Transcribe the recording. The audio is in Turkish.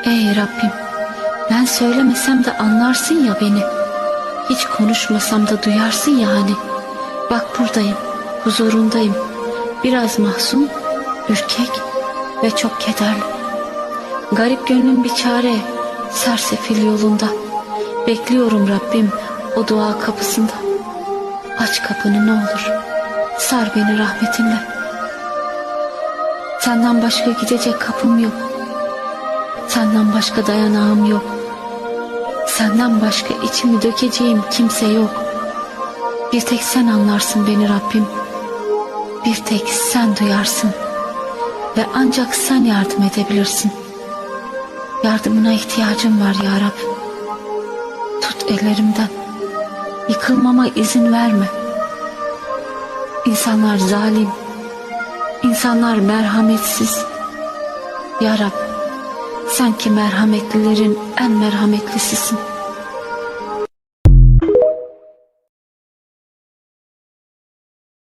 Ey Rabbim, ben söylemesem de anlarsın ya beni. Hiç konuşmasam da duyarsın ya hani. Bak buradayım, huzurundayım. Biraz mahzun, ürkek ve çok kederli. Garip gönlüm bir çare, sersefil yolunda. Bekliyorum Rabbim o dua kapısında. Aç kapını ne olur, sar beni rahmetinle. Senden başka gidecek kapım yok. Senden başka dayanağım yok. Senden başka içimi dökeceğim kimse yok. Bir tek sen anlarsın beni Rabbim. Bir tek sen duyarsın. Ve ancak sen yardım edebilirsin. Yardımına ihtiyacım var ya Rab. Tut ellerimden. Yıkılmama izin verme. İnsanlar zalim. İnsanlar merhametsiz. Ya Rab, sen ki merhametlilerin en merhametlisisin.